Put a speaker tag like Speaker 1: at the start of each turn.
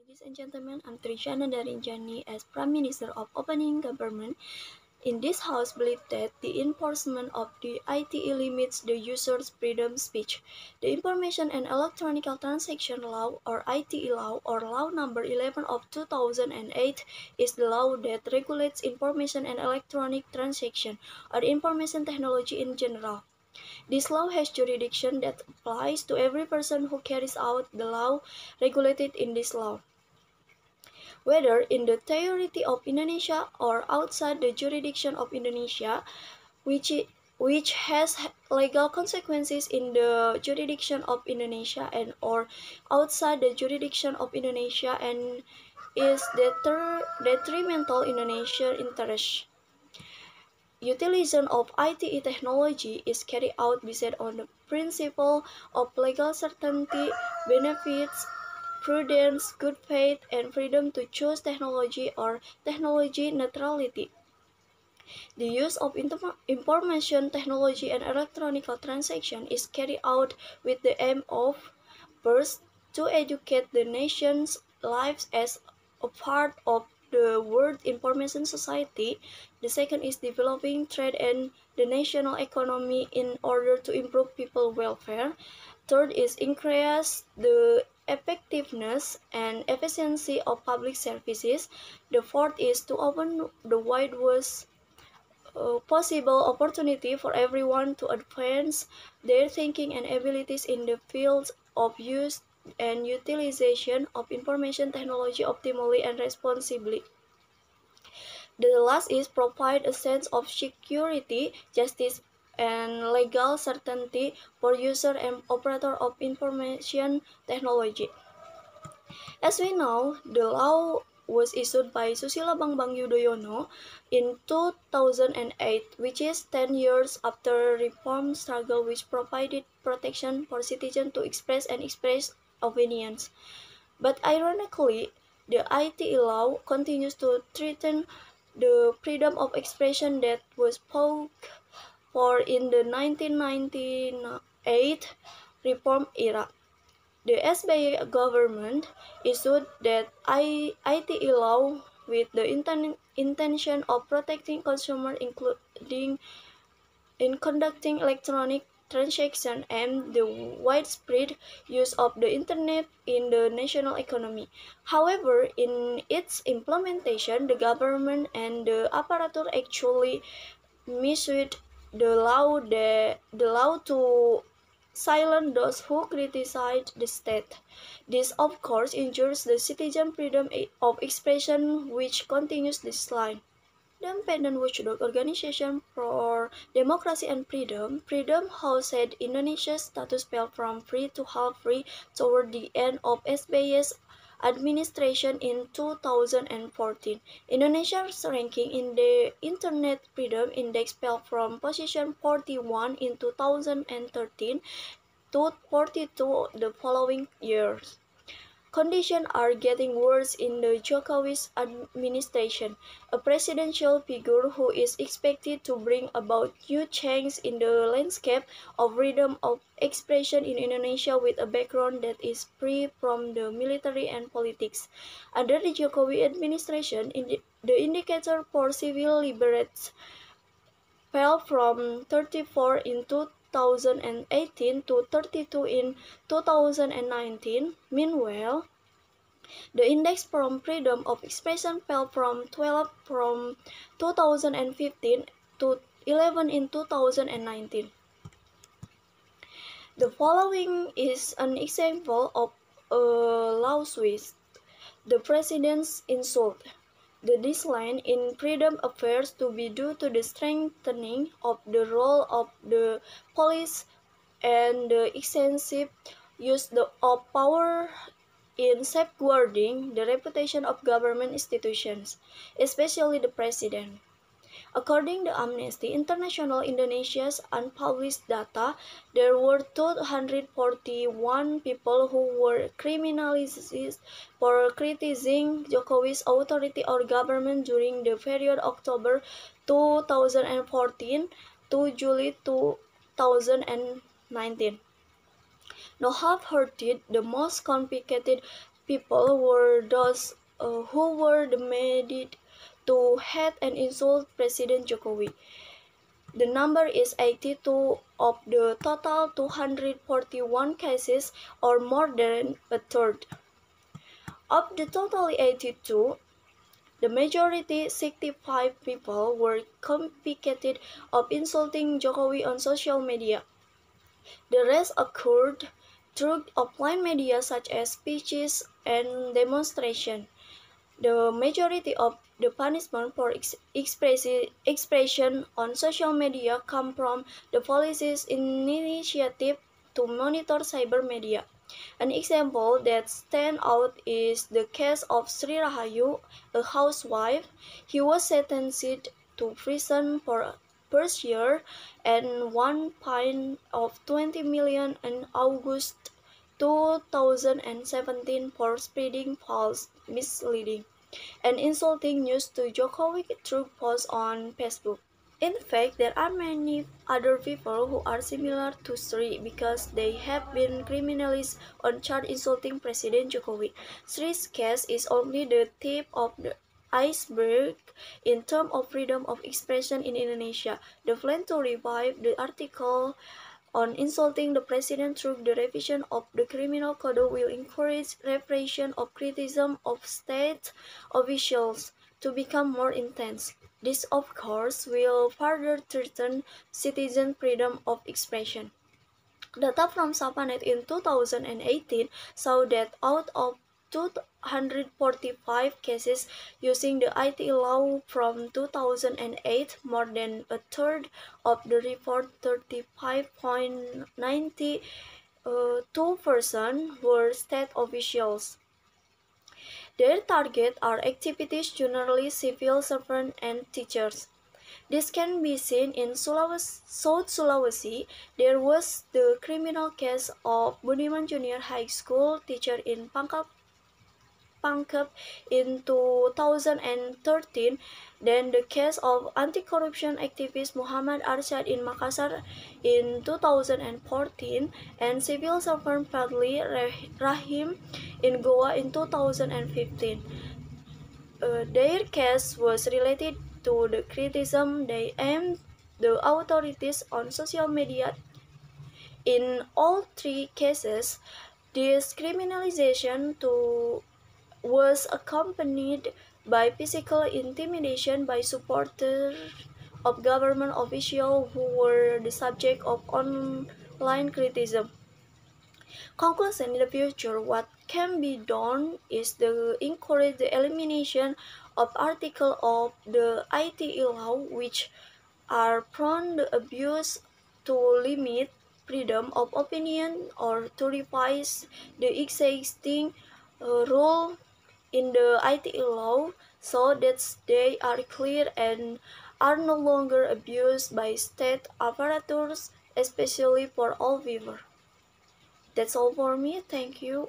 Speaker 1: Ladies and gentlemen, I'm Trisia and Rinjani as Prime Minister of Opening Government. In this House, believe that the enforcement of the ITE limits the user's freedom of speech. The Information and Electronic Transaction Law, or ITE Law, or Law Number 11 of 2008, is the law that regulates information and electronic transaction, or information technology in general. This law has jurisdiction that applies to every person who carries out the law regulated in this law, whether in the territory of Indonesia or outside the jurisdiction of Indonesia, which has legal consequences in the jurisdiction of Indonesia and or outside the jurisdiction of Indonesia and is detrimental Indonesian interests. Utilization of ITE technology is carried out based on the principle of legal certainty, benefits, prudence, good faith, and freedom to choose technology or technology neutrality. The use of information technology and electronic transaction is carried out with the aim of, first, to educate the nation's lives as a part of the world information society. The second is developing trade and the national economy in order to improve people's welfare. Third is increase the effectiveness and efficiency of public services. The fourth is to open the widest possible opportunity for everyone to advance their thinking and abilities in the fields of use and utilization of information technology optimally and responsibly. The last is provide a sense of security, justice, and legal certainty for user and operator of information technology. As we know, the law was issued by Susilo Bambang Yudhoyono in 2008, which is 10 years after reform struggle, which provided protection for citizens to express opinions. But ironically, the ITE law continues to threaten the freedom of expression that was fought for in the 1998 reform era. The SBY government issued that ITE law with the intention of protecting consumers, including in conducting electronic transactions and the widespread use of the internet in the national economy. However, in its implementation, the government and the apparatus actually misused the law to silence those who criticize the state. This, of course, injures the citizen freedom of expression, which continues this line. The independent watchdog organization for democracy and Freedom House said Indonesia's status fell from free to half free toward the end of SBY's administration in 2014. Indonesia's ranking in the Internet Freedom Index fell from position 41 in 2013 to 42 the following years. Conditions are getting worse in the Jokowi's administration, a presidential figure who is expected to bring about new change in the landscape of freedom of expression in Indonesia with a background that is free from the military and politics. Under the Jokowi administration, the indicator for civil liberties fell from 34 in 2018 to 32 in 2019. Meanwhile, the index for freedom of expression fell from 12 from 2015 to 11 in 2019. The following is an example of a lawsuit. The president's insult. The decline in freedom appears to be due to the strengthening of the role of the police and the extensive use of power in safeguarding the reputation of government institutions, especially the president. According to Amnesty International Indonesia's unpublished data, there were 241 people who were criminalized for criticizing Jokowi's authority or government during the period October 2014 to July 2019. Now have heard it, the most complicated people were those who were demanded to hate and insult President Jokowi. The number is 82 of the total 241 cases, or more than a third. Of the total 82, the majority, 65 people, were convicted of insulting Jokowi on social media. The rest occurred through offline media such as speeches and demonstrations. The majority of the punishment for expression on social media come from the police's initiative to monitor cyber media. An example that stands out is the case of Sri Rahayu, a housewife. He was sentenced to prison for a first year and one fine of 20 million in August 2017 for spreading false, misleading, and insulting news to Jokowi through posts on Facebook. In fact, there are many other people who are similar to Sri because they have been criminalized on charge insulting President Jokowi. Sri's case is only the tip of the iceberg in terms of freedom of expression in Indonesia. The plan to revive the article on insulting the president through the revision of the criminal code will encourage repression of criticism of state officials to become more intense. This, of course, will further threaten citizen freedom of expression. Data from Sapanet in 2018 saw that out of 245 cases using the IT law from 2008, more than a third of the report, 35.92%, were state officials. Their target are activities, journalists, civil servants, and teachers. This can be seen in South Sulawesi. There was the criminal case of Budiman Junior High School teacher in Pangkep in 2013, then the case of anti-corruption activist Muhammad Arsyad in Makassar in 2014, and civil servant Fadli Rahim in Goa in 2015. Their case was related to the criticism they aimed the authorities on social media. In all three cases, this criminalization was accompanied by physical intimidation by supporters of government officials who were the subject of online criticism. Conclusion: in the future, what can be done is to encourage the elimination of articles of the ITE law which are prone to abuse, to limit freedom of opinion, or to revise the existing rule in the ITE law so that they are clear and are no longer abused by state apparatus, especially for all viewers. That's all for me. Thank you.